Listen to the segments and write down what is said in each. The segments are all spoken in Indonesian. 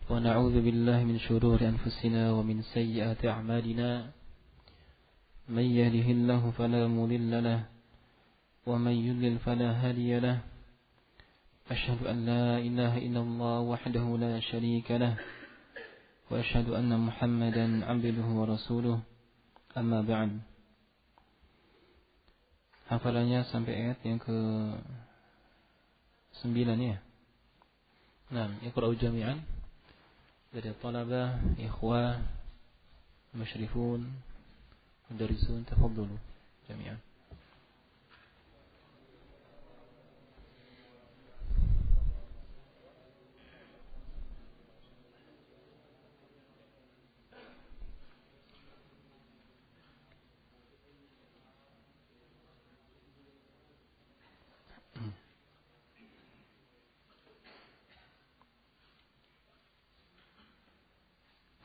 ونعوذ بالله من شرور أنفسنا ومن سيئات أعمالنا من يهده الله فلا مضل له ومن يضلل فلا هادي له أشهد أن لا إله إلا الله وحده لا شريك له وأشهد أن محمدا عبده ورسوله أما بعد. Hafalannya sampai ayat yang ke-9 ya. Nah, iqra'u jami'an dari talabah, ikhwah, musyrifun, mudarrisun, tafadhalu jami'an.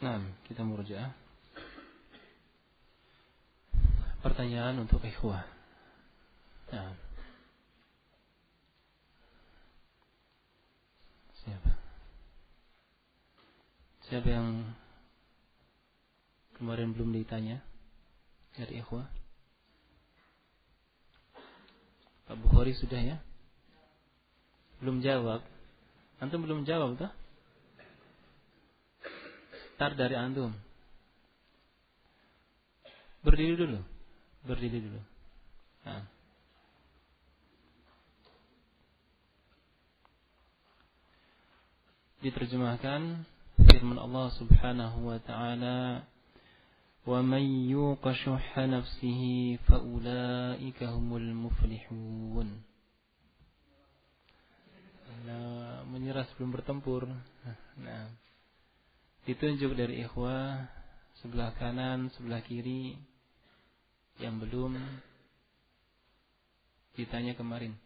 Nah, kita murajaah. Pertanyaan untuk ikhwah. Nah. Siapa yang kemarin belum ditanya dari ikhwah? Pak Bukhari sudah ya? Belum jawab. Antum belum jawab toh? Start dari antum. Berdiri dulu. Nah. Diterjemahkan firman Allah Subhanahu wa taala, "Wa may yuqa shuhha nafsihi fa ulaika humul muflihun." Nah, menyerah sebelum bertempur. Nah, ditunjuk dari ikhwah sebelah kanan, sebelah kiri yang belum ditanya kemarin.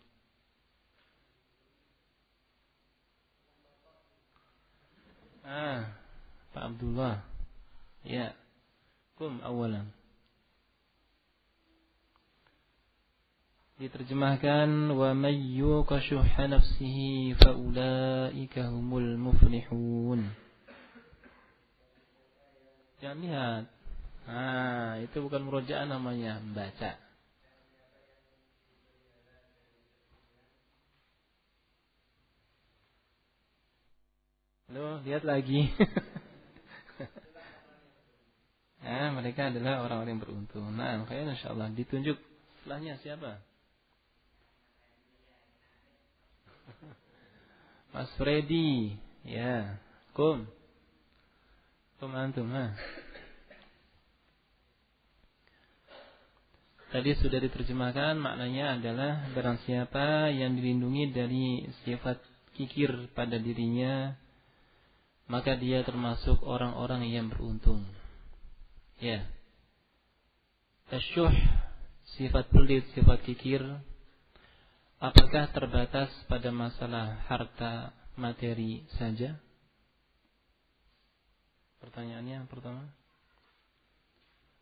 Pak Abdullah. Ya. Kum awalan. Diterjemahkan wa may yuqa shuhha nafsihi fa ulaika humul muflihun. Jangan lihat. Itu bukan murojaah namanya, membaca. Loh, lihat lagi. Mereka adalah orang-orang yang beruntung. Nah, makanya insyaallah ditunjuk setelahnya siapa? Mas Freddy. Ya. Kum antum, Tadi sudah diterjemahkan, maknanya adalah barang siapa yang dilindungi dari sifat kikir pada dirinya, maka dia termasuk orang-orang yang beruntung. Ya. Asyuh, sifat pelit, sifat kikir, apakah terbatas pada masalah harta materi saja? Pertanyaannya yang pertama.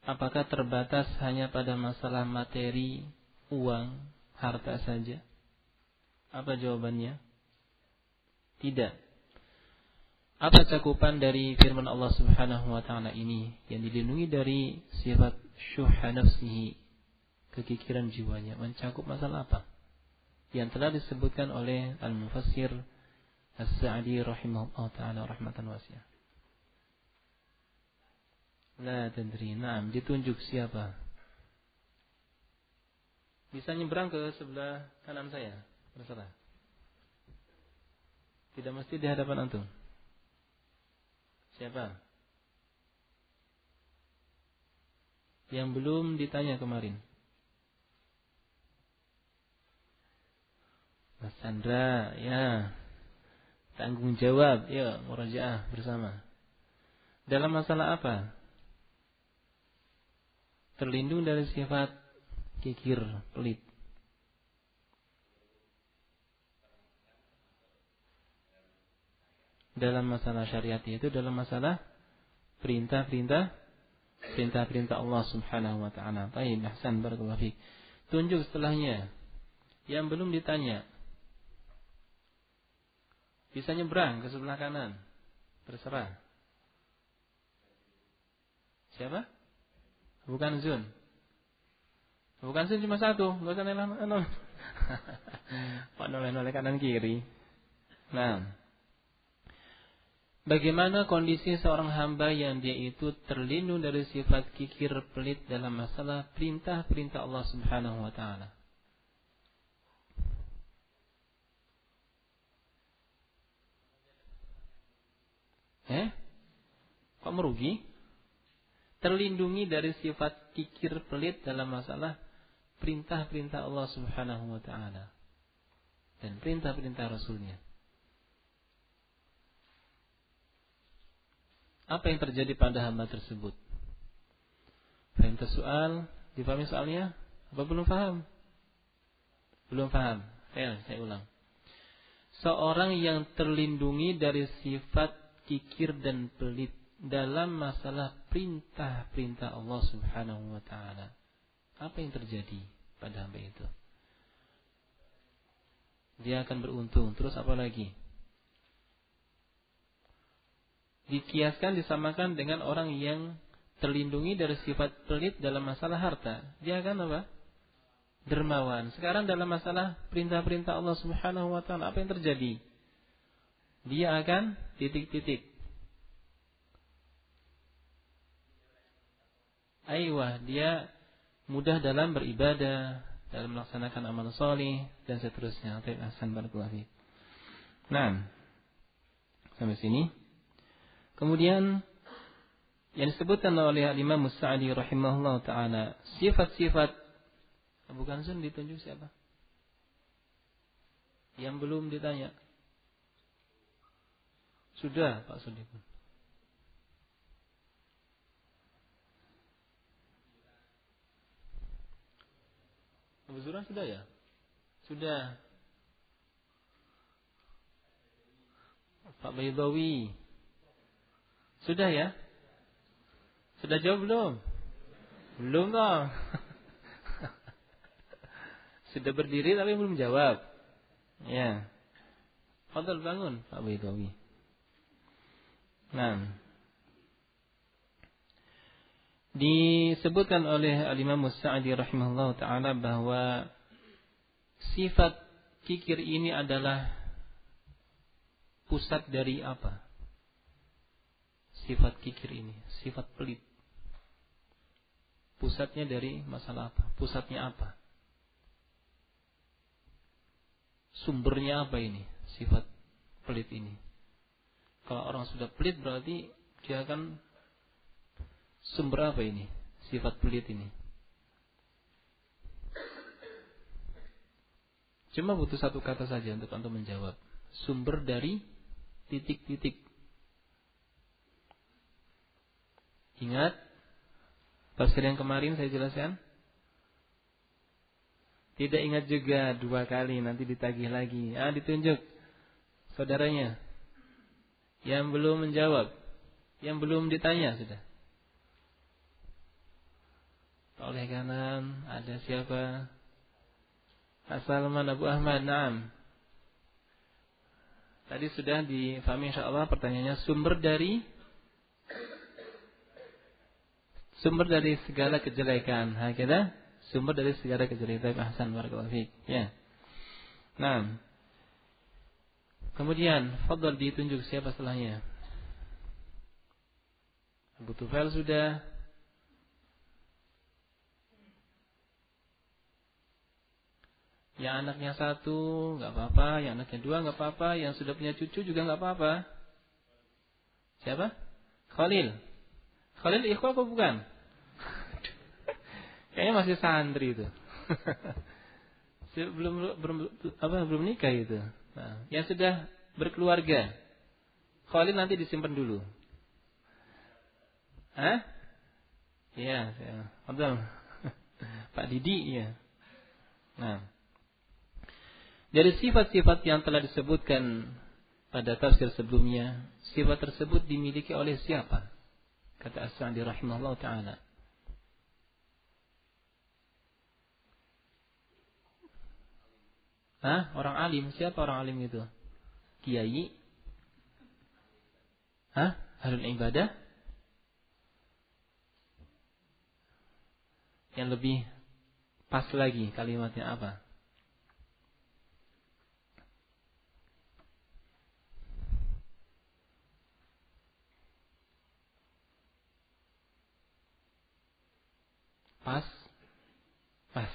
Apakah terbatas hanya pada masalah materi, uang, harta saja? Apa jawabannya? Tidak. Apa cakupan dari firman Allah Subhanahu wa taala ini yang dilindungi dari sifat syuhha nafsihi, kekikiran jiwanya, mencakup masalah apa? Yang telah disebutkan oleh Al-Mufassir As-Sa'di rahimahullah taala rahmatan wasi'ah. La tadri. Naam, ditunjuk siapa? Bisa nyebrang ke sebelah kanan saya, terserah. Tidak mesti di hadapan antum. Siapa? Yang belum ditanya kemarin. Mas Chandra, ya. Tanggung jawab, ya, murajaah bersama. Dalam masalah apa? Terlindung dari sifat kikir, pelit. Dalam masalah syariat itu dalam masalah perintah-perintah Allah Subhanahu wa taala. Baik, ahsan, barakallahu fiik. Tunjuk setelahnya. Yang belum ditanya. Bisa nyebrang ke sebelah kanan. Terserah. Siapa? Bukan Zun. Bukan Zun cuma satu. Gak usah noleh. Pak noleh kanan kiri. Nah, bagaimana kondisi seorang hamba yang dia itu terlindung dari sifat kikir pelit dalam masalah perintah-perintah Allah Subhanahu wa taala? Kok merugi? Terlindungi dari sifat kikir pelit dalam masalah perintah-perintah Allah Subhanahu wa taala dan perintah-perintah Rasulnya. Apa yang terjadi pada hamba tersebut? Faham soal? Dipahami soalnya? Apa belum paham? Belum paham. Saya ulang. Seorang yang terlindungi dari sifat kikir dan pelit dalam masalah perintah-perintah Allah Subhanahu wa taala. Apa yang terjadi pada hamba itu? Dia akan beruntung. Terus apa lagi? Dikiaskan, disamakan dengan orang yang terlindungi dari sifat pelit dalam masalah harta. Dia akan apa? Dermawan. Sekarang dalam masalah perintah-perintah Allah Subhanahu wa taala, apa yang terjadi? Dia akan titik-titik. Dia mudah dalam beribadah, dalam melaksanakan amal saleh dan seterusnya. Nah, sampai sini. Kemudian yang disebutkan oleh Imam As-Sa'di rahimahullah taala, sifat-sifat. Bukan Sun, ditunjuk siapa? Yang belum ditanya. Sudah Pak Sudipun. Abu Zurah sudah ya? Sudah. Pak Baydawi. Sudah ya? Sudah jawab belum? Belum toh. Sudah berdiri tapi belum jawab. Ya. Fadhal bangun Pak Baydawi. Nah, disebutkan oleh Al-Imam As-Sa'di rahimahullah ta'ala bahwa sifat kikir ini adalah pusat dari apa? Sifat kikir ini, sifat pelit. Pusatnya dari masalah apa? Pusatnya apa? Sumbernya apa ini? Sifat pelit ini. Kalau orang sudah pelit berarti dia akan sumber apa ini? Sifat pelit ini. Cuma butuh satu kata saja untuk antum menjawab. Sumber dari titik-titik. Ingat tafsir yang kemarin saya jelaskan? Tidak ingat juga 2 kali, nanti ditagih lagi. Ditunjuk saudaranya yang belum menjawab, yang belum ditanya sudah. Oleh kanan ada siapa? As-Salman Abu Ahmad. Naam. Tadi sudah difahami insyaallah pertanyaannya, sumber dari segala kejelekan. Hakida, sumber dari segala kejelekan. Ahsan, barakallahu fiik. Ya. Nah. Kemudian, fadhal ditunjuk siapa setelahnya? Abu Tufail sudah. Yang anaknya 1 nggak apa-apa, yang anaknya 2 nggak apa-apa, yang sudah punya cucu juga nggak apa-apa. Siapa? Khalil. Khalil ikhwah apa bukan? Kayaknya masih santri itu. belum nikah itu. Nah, yang sudah berkeluarga, Khalil nanti disimpan dulu. Iya, betul. Pak Didi, ya. Nah, dari sifat-sifat yang telah disebutkan pada tafsir sebelumnya, sifat tersebut dimiliki oleh siapa? Kata As-Sa'di rahimahullah ta'ala. Orang alim. Siapa orang alim itu? Kiai? Ahlul ibadah? Yang lebih pas lagi kalimatnya apa? Pas? Pas.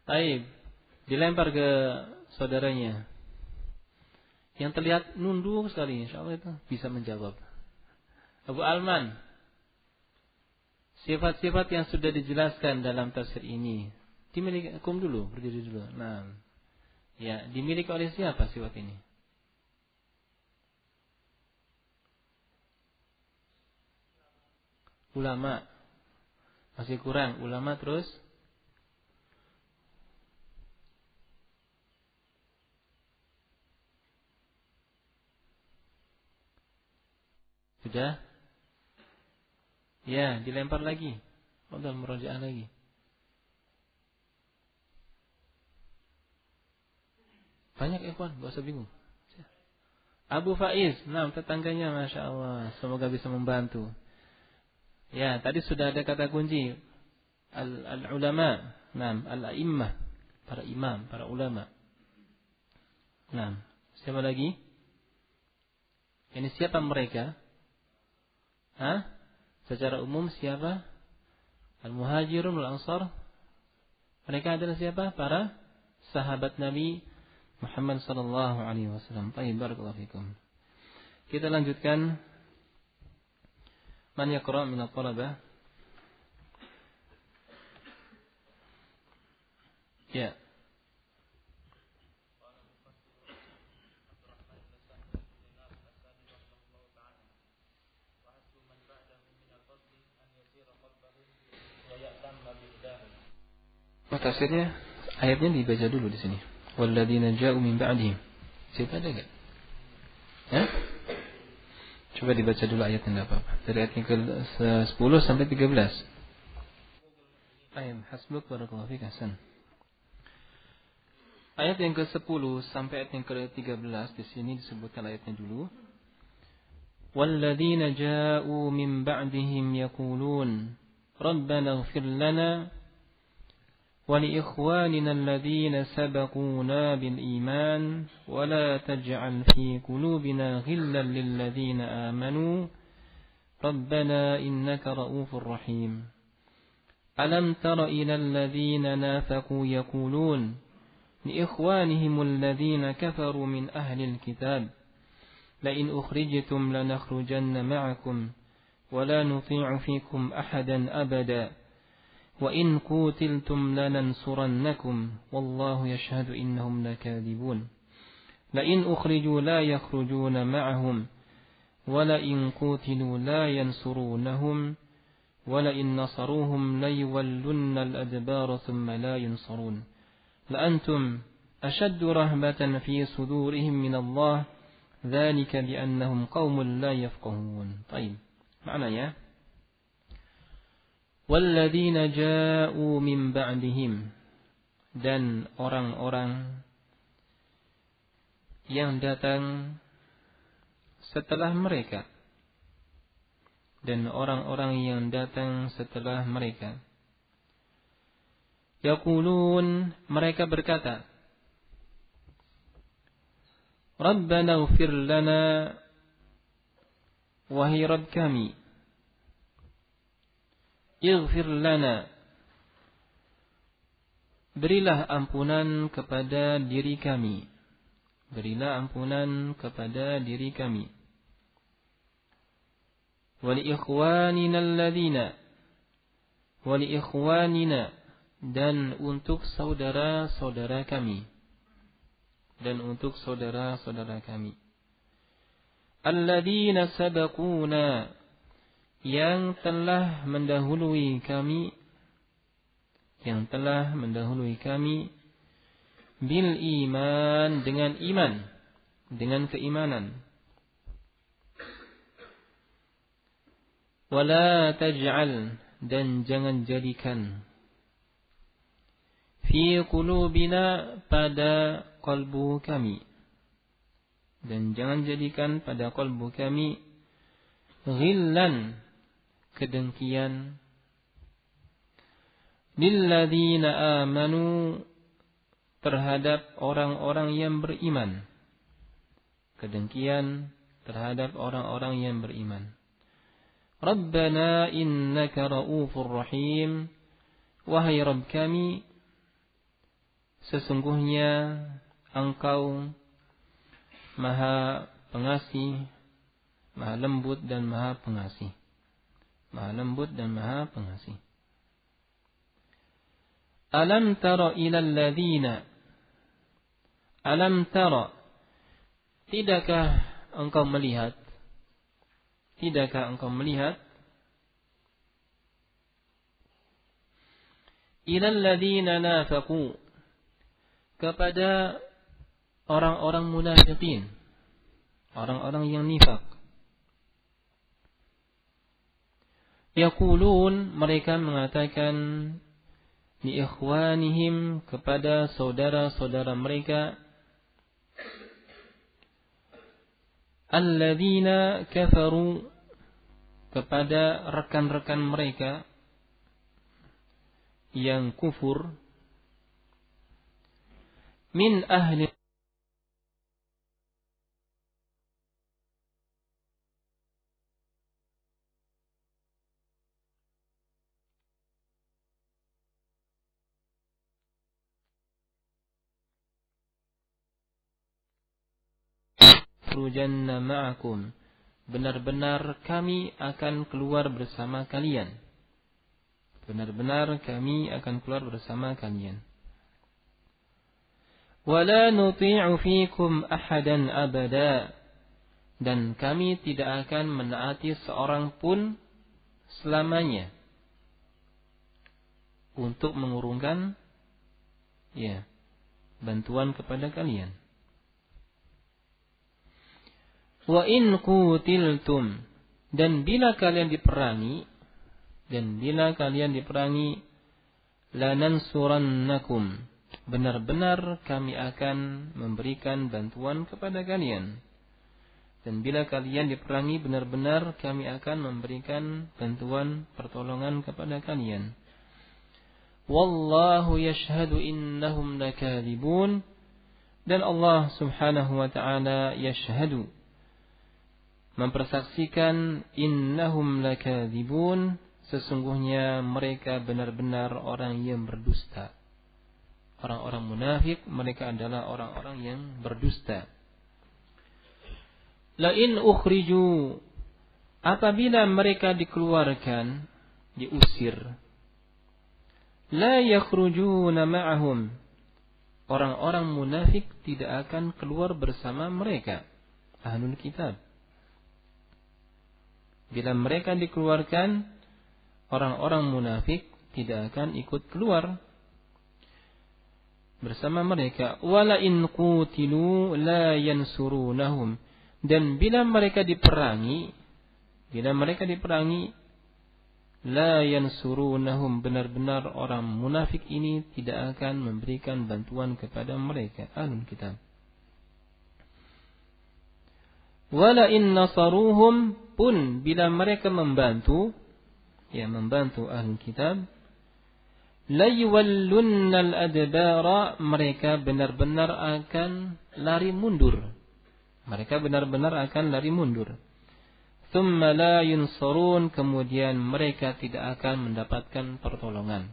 Baik. Dilempar ke saudaranya. Yang terlihat nunduk sekali, insyaallah itu bisa menjawab. Abu Alman, sifat-sifat yang sudah dijelaskan dalam tafsir ini dimiliki, berdiri dulu. Nah, ya, dimiliki oleh siapa sifat ini? Ulama. Masih kurang, ulama terus sudah? Ya, dilempar lagi. Udah merojaah lagi. Banyak ikhwan, gak usah bingung. Abu Faiz, nah tetangganya, Masya Allah. Semoga bisa membantu. Ya, tadi sudah ada kata kunci. Al-ulama. Nah, al-a'immah. Para imam, para ulama. Nah, siapa lagi? Ini siapa mereka? Secara umum siapa? Al-muhajirun, al-ansar. Mereka adalah siapa? Para sahabat Nabi Muhammad sallallahu alaihi wasallam. Baik, barakallahu fikum. Kita lanjutkan. Man yaqra min al-talabah? Ya. Tafsirnya ayatnya dibaca dulu di sini. Walladzina ja'u min ba'dihim. Siapa ada enggak? Coba dibaca dulu ayatnya, enggak apa-apa. Dari ayat yang ke-10 sampai 13. Ayat hasbuk barakallahu fik Hasan. Ayat yang ke-10 sampai ayat yang ke-13 di sini disebutkan ayatnya dulu. Walladzina ja'u min ba'dihim yaqulun Rabbana ighfir lana ولإخواننا الذين سبقونا بالإيمان ولا تجعل في قلوبنا غلا للذين آمنوا ربنا إنك رؤوف رحيم ألم تر إلى الذين نافقوا يقولون لإخوانهم الذين كفروا من أهل الكتاب لئن أخرجتم لنخرجن معكم ولا نطيع فيكم أحدا أبدا وَإِنْ قُوتِلْتُمْ لَنَنْصُرَنَّكُمْ وَاللَّهُ يَشْهَدُ إِنَّهُمْ لَكَاذِبُونَ لَئِنْ أُخْرِجُوا لَا يَخْرُجُونَ مَعَهُمْ وَلَئِنْ قُوتِلُوا لَا يَنْصُرُونَهُمْ وَلَئِنْ نَصَرُوهُمْ لَيُوَلُّنَّ الْأَدْبَارَ ثُمَّ لَا يُنْصَرُونَ لَأَنْتُمْ أَشَدُّ رَهْبَةً فِي صُدُورِهِمْ مِنَ اللَّهِ ذَلِكَ بِأَنَّهُمْ قَوْمٌ لَا يَفْقَهُونَ. طيب. Maknanya Walladzina ja'u min ba'dihim, dan orang-orang yang datang setelah mereka, dan orang-orang yang datang setelah mereka. Yaqulun, mereka berkata, Rabbana ighfir lana, wahai Rabb kami, Ighfir lana, berilah ampunan kepada diri kami. Berilah ampunan kepada diri kami. Wa li ikhwanina alladhina, wa li ikhwanina, dan untuk saudara-saudara kami. Dan untuk saudara-saudara kami. Alladhina sabaquna, yang telah mendahului kami, bil iman, dengan iman, dengan keimanan. Wala taj'al, dan jangan jadikan, fi qulubina, pada kalbu kami, dan jangan jadikan pada qalbu kami ghillan, kedengkian, lilladzina amanu, terhadap orang-orang yang beriman. Kedengkian terhadap orang-orang yang beriman. Rabbana innaka ra'ufur rahim, wahai Rabb kami, sesungguhnya Engkau Maha Pengasih, Maha Lembut dan Maha Pengasih. Maha Lembut dan Maha Pengasih. Alam tara ilal ladzina, alam tara, tidakkah engkau melihat? Tidakkah engkau melihat? Ilal ladzina nafaqu, kepada orang-orang munafiqin, orang-orang yang nifaq. Yaqulun, mereka mengatakan, li ikhwanihim, kepada saudara-saudara mereka, alladzina kafaru, kepada rekan-rekan mereka yang kufur, min ahli rujanna ma'akum, benar-benar kami akan keluar bersama kalian. Benar-benar kami akan keluar bersama kalian. Wala nuti'u fikum ahadan abada, dan kami tidak akan menaati seorang pun selamanya untuk mengurungkan bantuan kepada kalian. Wa in qutiltum, dan bila kalian diperangi, lanansurannakum, benar-benar kami akan memberikan bantuan kepada kalian. Dan bila kalian diperangi, benar-benar kami akan memberikan bantuan pertolongan kepada kalian. Wallahu yashhadu innahum lakadzibun, dan Allah Subhanahu wa taala yashhadu, mempersaksikan, innahum lakadzibun, sesungguhnya mereka benar-benar orang yang berdusta. Orang-orang munafik, mereka adalah orang-orang yang berdusta. La in ukhriju, apabila mereka dikeluarkan, diusir, la yakhrujuna ma'ahum, orang-orang munafik tidak akan keluar bersama mereka, ahlul kitab. Bila mereka dikeluarkan, orang-orang munafik tidak akan ikut keluar bersama mereka. Wala in qutilu la yansurunahum, dan bila mereka diperangi, la yansurunahum, benar-benar orang munafik ini tidak akan memberikan bantuan kepada mereka, ahlul kitab. Wala in nasaruhum, pun bila mereka membantu ahlul kitab, la yuwallunnal adbara, mereka benar-benar akan lari mundur. Thumma la yunsarun, kemudian mereka tidak akan mendapatkan pertolongan.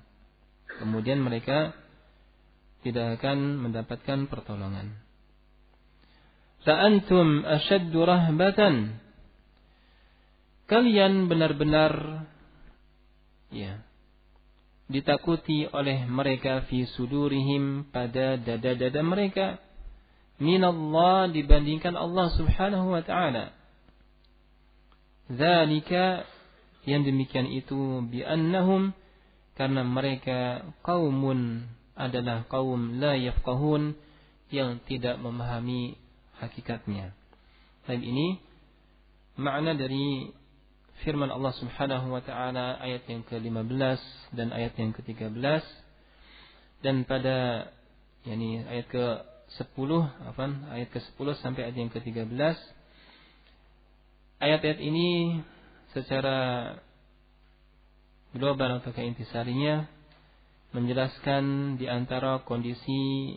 Sa'antum ashaddu rahbatan, kalian benar-benar ditakuti oleh mereka, fi sudurihim, pada dada-dada mereka, minallah, dibandingkan Allah Subhanahu wa ta'ala. Dzalika, yang demikian itu, biannahum, karena mereka adalah kaum la yafqahun, yang tidak memahami hakikatnya. Dan ini makna dari firman Allah Subhanahu wa taala ayat yang ke-15 dan ayat yang ke-13, dan pada ayat ayat ke-10 sampai ayat yang ke-13. Ayat-ayat ini secara global atau intisarinya menjelaskan di antara kondisi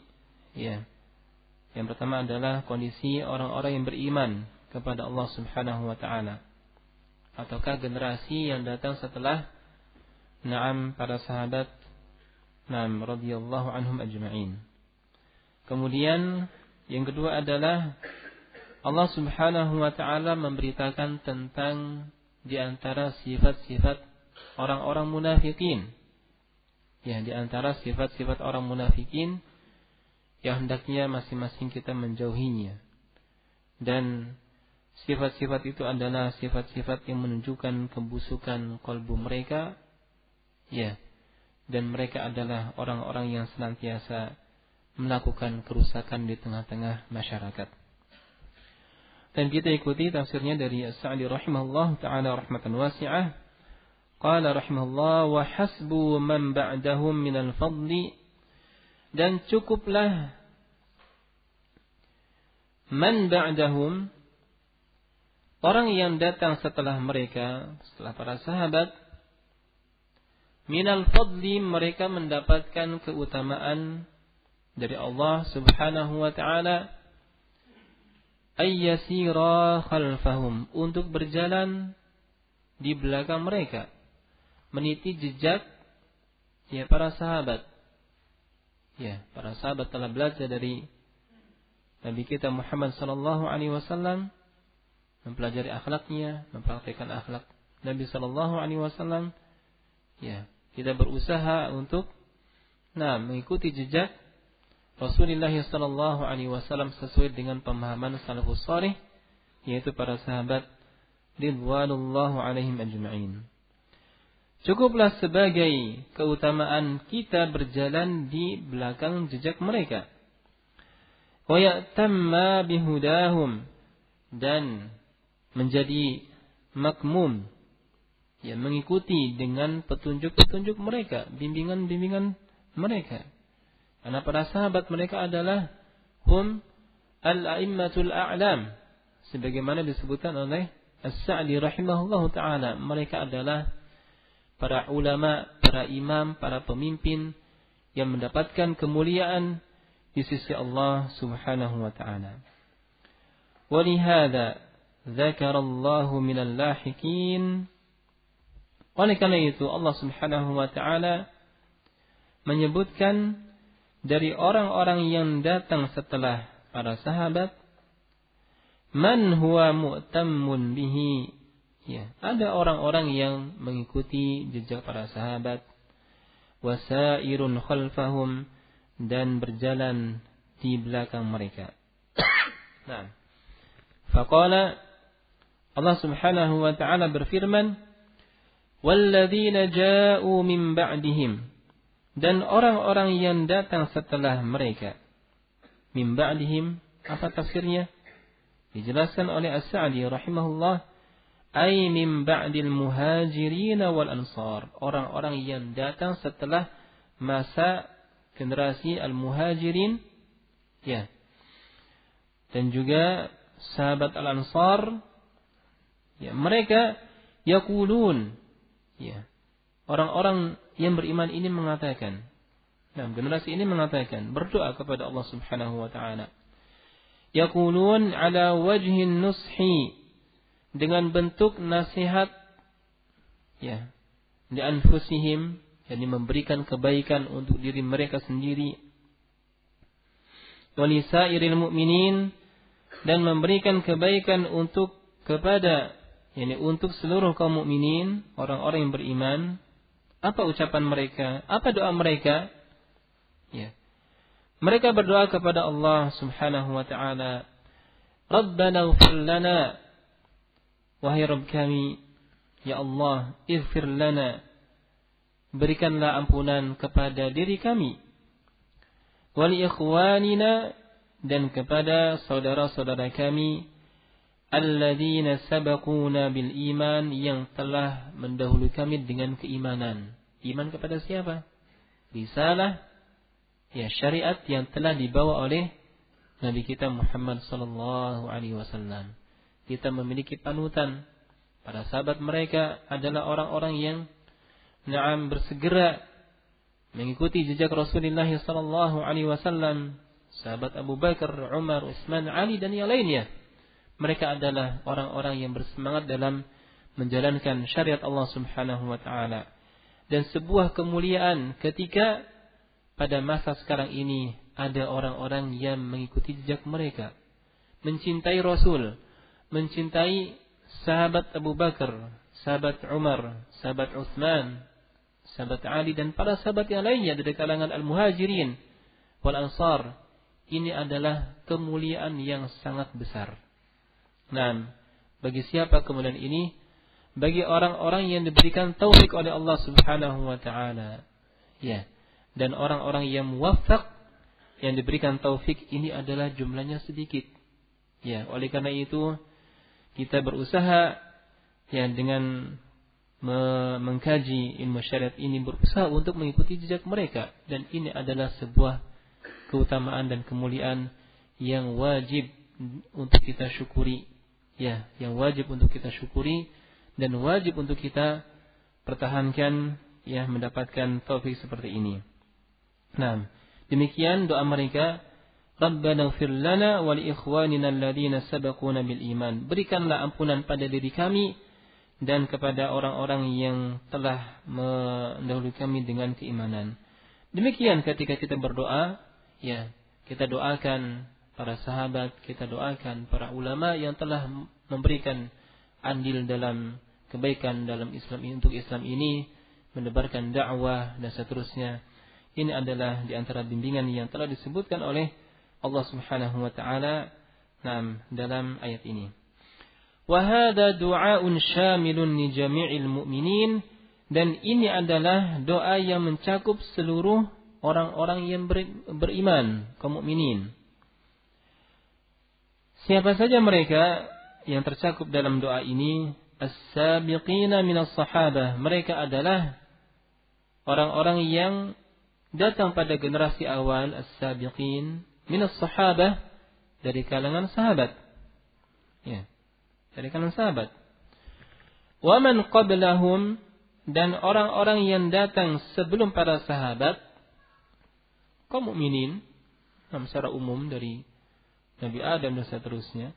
yang pertama adalah kondisi orang-orang yang beriman kepada Allah Subhanahu wa taala, ataukah generasi yang datang setelah para sahabat radhiyallahu anhum ajma'in. Kemudian yang kedua adalah Allah Subhanahu wa taala memberitakan tentang di antara sifat-sifat orang-orang munafikin. Ya, di antara sifat-sifat orang munafikin yang hendaknya masing-masing kita menjauhinya. Dan sifat-sifat itu adalah sifat-sifat yang menunjukkan kebusukan kalbu mereka. Ya. Dan mereka adalah orang-orang yang senantiasa melakukan kerusakan di tengah-tengah masyarakat. Dan kita ikuti tafsirnya dari As-Sa'di rahimahullah ta'ala rahmatan wasi'ah. Qala rahimahullah wa hasbu man ba'dahum minal fadli, dan cukuplah man ba'dahum, orang yang datang setelah mereka, setelah para sahabat, minal fadli, mereka mendapatkan keutamaan dari Allah Subhanahu wa taala, ayyasira khalfahum, untuk berjalan di belakang mereka, meniti jejak para sahabat. Para sahabat telah belajar dari Nabi kita Muhammad sallallahu alaihi wasallam, mempelajari akhlaknya, mempraktikkan akhlak Nabi sallallahu alaihi wasallam. Kita berusaha untuk mengikuti jejak Rasulullah sallallahu alaihi wasallam sesuai dengan pemahaman salafus salih, yaitu para sahabat ridwanullahu alaihim ajma'in. Cukuplah sebagai keutamaan kita berjalan di belakang jejak mereka. Wa ya'tamma bihudahum, dan menjadi makmum, mengikuti dengan petunjuk-petunjuk mereka, bimbingan-bimbingan mereka. Karena para sahabat mereka adalah hum al-a'immatul a'lam, sebagaimana disebutkan oleh As-Sa'di rahimahullahu ta'ala. Mereka adalah para ulama, para imam, para pemimpin yang mendapatkan kemuliaan di sisi Allah Subhanahu wa ta'ala. Walihada dzakarallahu minal lahikin. Oleh karena itu Allah Subhanahu wa ta'ala menyebutkan dari orang-orang yang datang setelah para sahabat, man huwa mu'tammun bihi. Ada orang-orang yang mengikuti jejak para sahabat, wasairun khalfahum, dan berjalan di belakang mereka. Faqala, Allah Subhanahu wa ta'ala berfirman, walladzina ja'u min ba'dihim, dan orang-orang yang datang setelah mereka. Min ba'dihim, apa tafsirnya? Dijelaskan oleh As-Sa'di rahimahullah, ay min ba'dil muhajirin wal ansar, orang-orang yang datang setelah masa generasi al-muhajirin, dan juga sahabat al-ansar. Mereka yaqulun, orang-orang yang beriman ini mengatakan, generasi ini mengatakan, berdoa kepada Allah Subhanahu wa ta'ala, yaqulun ala wajhin nushi, dengan bentuk nasihat di anfusihim, yakni memberikan kebaikan untuk diri mereka sendiri, walisairil mu'minin, dan memberikan kebaikan untuk seluruh kaum mukminin, orang-orang yang beriman. Apa ucapan mereka? Apa doa mereka? Mereka berdoa kepada Allah Subhanahu wa ta'ala, Rabbana ighfir lana, wahai Rabb kami, ya Allah, ighfir lana, berikanlah ampunan kepada diri kami, wali ikhwanina, dan kepada saudara-saudara kami, alladzina sabaquna bil iman, yang telah mendahului kami dengan keimanan. Iman kepada siapa? Risalah, syariat yang telah dibawa oleh Nabi kita Muhammad sallallahu alaihi wasallam. Kita memiliki panutan. Para sahabat mereka adalah orang-orang yang bersegera mengikuti jejak Rasulullah sallallahu alaihi wasallam. Sahabat Abu Bakar, Umar, Utsman, Ali dan yang lainnya. Mereka adalah orang-orang yang bersemangat dalam menjalankan syariat Allah Subhanahu wa taala. Dan sebuah kemuliaan ketika pada masa sekarang ini ada orang-orang yang mengikuti jejak mereka, mencintai Rasul, mencintai sahabat Abu Bakar, sahabat Umar, sahabat Utsman, sahabat Ali dan para sahabat yang lainnya dari kalangan Al-Muhajirin wal Ansar. Ini adalah kemuliaan yang sangat besar. Nah, bagi siapa kemuliaan ini? Bagi orang-orang yang diberikan taufik oleh Allah Subhanahu wa taala. Ya. Dan orang-orang yang muwaffaq yang diberikan taufik ini adalah jumlahnya sedikit. Ya, oleh karena itu kita berusaha ya dengan mengkaji ilmu syariat ini, berusaha untuk mengikuti jejak mereka, dan ini adalah sebuah keutamaan dan kemuliaan yang wajib untuk kita syukuri, ya, yang wajib untuk kita syukuri dan wajib untuk kita pertahankan, ya, mendapatkan taufik seperti ini. Nah, demikian doa mereka. Rabbana ighfir lana wa li ikhwanina alladhina sabaquna bil iman. Berikanlah ampunan pada diri kami dan kepada orang-orang yang telah mendahului kami dengan keimanan. Demikian ketika kita berdoa, ya, kita doakan para sahabat, kita doakan para ulama yang telah memberikan andil dalam kebaikan dalam Islam ini, untuk Islam ini, menebarkan dakwah dan seterusnya. Ini adalah di antara bimbingan yang telah disebutkan oleh Allah Subhanahu wa taala dalam ayat ini. Wa hadza du'aun syamilun li jami'il mu'minin, dan ini adalah doa yang mencakup seluruh orang-orang yang beriman, kaum mukminin. Siapa saja mereka yang tercakup dalam doa ini? As-sabiqina minas sahabah. Mereka adalah orang-orang yang datang pada generasi awal, as-sabiqin minas sahabah, dari kalangan sahabat. Ya, dari kalangan sahabat. Wa man qablahum, dan orang-orang yang datang sebelum para sahabat, kaum mukminin secara umum dari Nabi Adam dan seterusnya.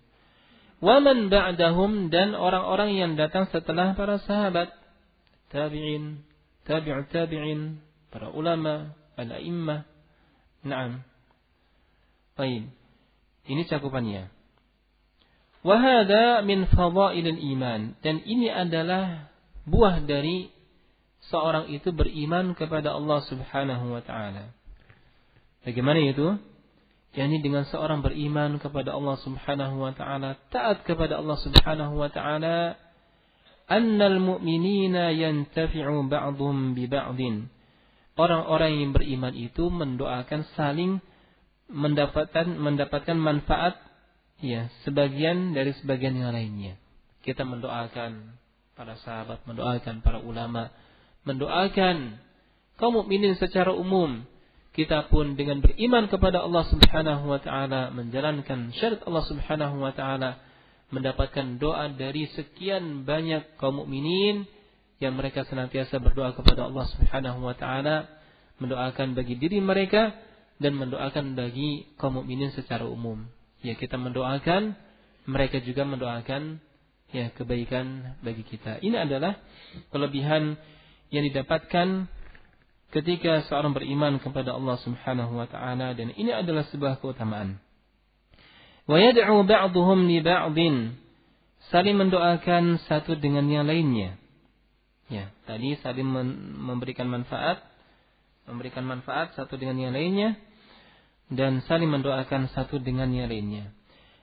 Wa man ba'dahum, dan orang-orang yang datang setelah para sahabat, tabi'in, tabi'ut tabi'in, para ulama, al-a'immah. Naam. Baik. Ini cakupannya. Wa hadza min fadha'ilil iman, dan ini adalah buah dari seorang itu beriman kepada Allah Subhanahu wa taala. Bagaimana itu? yakni dengan seorang beriman kepada Allah Subhanahu wa taala, taat kepada Allah Subhanahu wa taala, annal mu'minina yantafi'u ba'dhum bi ba'din. Orang-orang yang beriman itu mendoakan saling mendapatkan manfaat, ya, sebagian dari sebagian yang lainnya. Kita mendoakan para sahabat, mendoakan para ulama, mendoakan kaum mukminin secara umum. Kita pun dengan beriman kepada Allah Subhanahu wa taala, menjalankan syariat Allah Subhanahu wa taala, mendapatkan doa dari sekian banyak kaum mukminin yang mereka senantiasa berdoa kepada Allah Subhanahu wa taala, mendoakan bagi diri mereka dan mendoakan bagi kaum mukminin secara umum. Ya, kita mendoakan, mereka juga mendoakan, ya, kebaikan bagi kita. Ini adalah kelebihan yang didapatkan ketika seorang beriman kepada Allah Subhanahu wa taala, dan ini adalah sebuah keutamaan. Wa yad'u ba'dhum li ba'din, saling mendoakan satu dengan yang lainnya. Ya, tadi saling memberikan manfaat satu dengan yang lainnya, dan saling mendoakan satu dengan yang lainnya.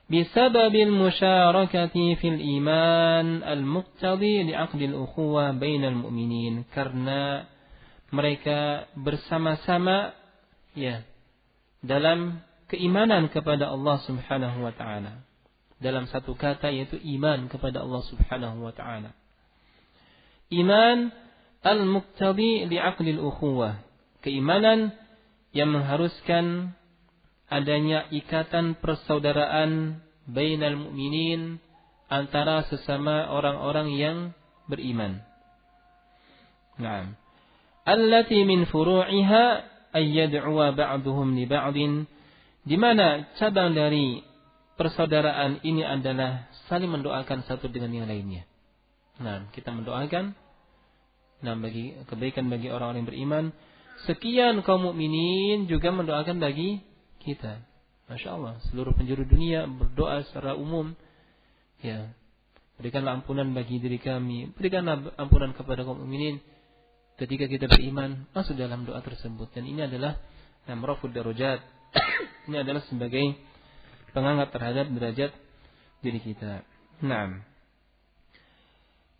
Bisababil musyarakati fil iman al-muqtadi li'aqdil ukhuwah bainal mu'minin, karena mereka bersama-sama, ya, dalam keimanan kepada Allah Subhanahu wa taala. Dalam satu kata, yaitu iman kepada Allah Subhanahu wa taala. Iman al-muqtadi li'aqdil ukhuwah, keimanan yang mengharuskan adanya ikatan persaudaraan bainal mu'minin, antara sesama orang-orang yang beriman. Naam. Allati min furu'iha ay yad'uwa ba'duhum li ba'din, di mana cabang dari persaudaraan ini adalah saling mendoakan satu dengan yang lainnya. Nah, kita mendoakan bagi kebaikan bagi orang-orang yang beriman. Sekian kaum mukminin juga mendoakan bagi kita. Masya Allah, seluruh penjuru dunia berdoa secara umum. Ya, berikanlah ampunan bagi diri kami, berikanlah ampunan kepada kaum mukminin. Ketika kita beriman, masuk dalam doa tersebut. Dan ini adalah raf'ud darajat. Ini adalah sebagai pengangkat terhadap derajat diri kita. Naam.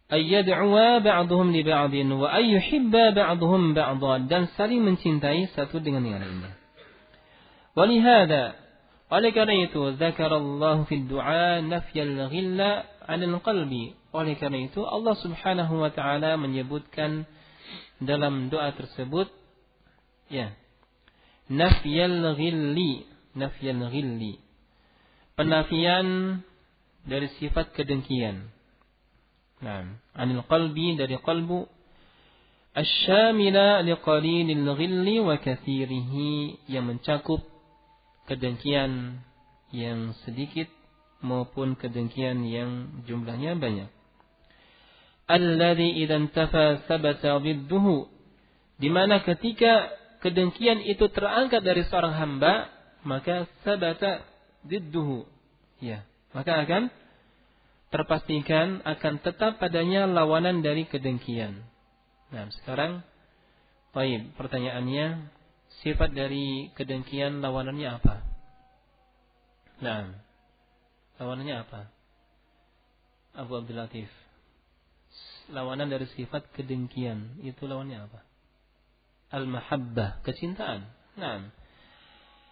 Ayyad'uwa ba'duhum li ba'din wa ayyuhibba ba'duhum ba'dan, dan saling mencintai satu dengan yang lainnya. Walihada, oleh karena itu, zakarallahu fid du'a nafyal ghilla 'anil qalbi. Oleh karena itu Allah Subhanahu wa taala menyebutkan dalam doa tersebut, ya, nafyal ghilli, penafian dari sifat kedengkian. Nah, anil qalbi, dari qalbu, asyamila liqalilil ghilli wa kathirihi, yang mencakup kedengkian yang sedikit maupun kedengkian yang jumlahnya banyak. Alladhi idza intafa sabata bidduhu, di mana ketika kedengkian itu terangkat dari seorang hamba, maka sabata bidduhu, ya, maka akan terpastikan akan tetap padanya lawanan dari kedengkian. Nah, sekarang baik, pertanyaannya, sifat dari kedengkian lawanannya apa? Nah, lawanannya apa? Abu Abdul Latif, lawanan dari sifat kedengkian itu lawannya apa? Al-mahabbah, kecintaan. Nah,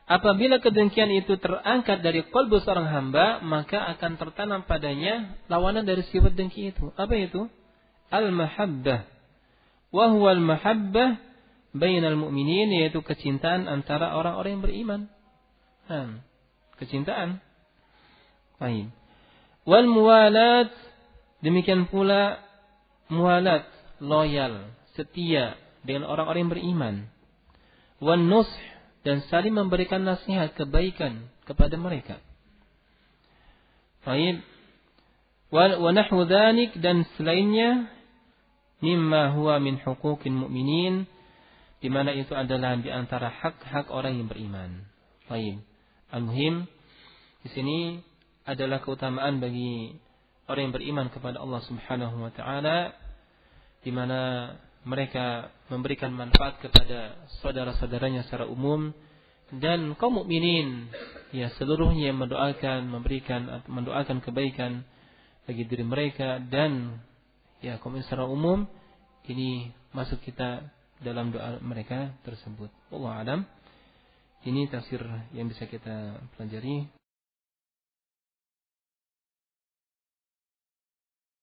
apabila kedengkian itu terangkat dari qalbu seorang hamba, maka akan tertanam padanya lawanan dari sifat dengki itu. Apa itu? Al-mahabbah. Wa huwa al-mahabbah bainal mu'minin, yaitu kecintaan antara orang-orang yang beriman. Nah, kecintaan. Baik. Wal muwalat, demikian pula muwalat, loyal, setia dengan orang-orang yang beriman. Wan nush, dan saling memberikan nasihat kebaikan kepada mereka. Baik. Wa nahwu dzalik, dan selainnya, mimma huwa min huquqil mu'minin, di mana itu adalah di antara hak-hak orang yang beriman. Baik. Al-muhim di sini adalah keutamaan bagi orang yang beriman kepada Allah Subhanahu wa taala, di mana mereka memberikan manfaat kepada saudara-saudaranya secara umum, dan kaum mukminin, ya, seluruhnya mendoakan kebaikan bagi diri mereka, dan ya, kaum mukminin secara umum ini masuk kita dalam doa mereka tersebut. Wallahu a'lam. Ini tafsir yang bisa kita pelajari.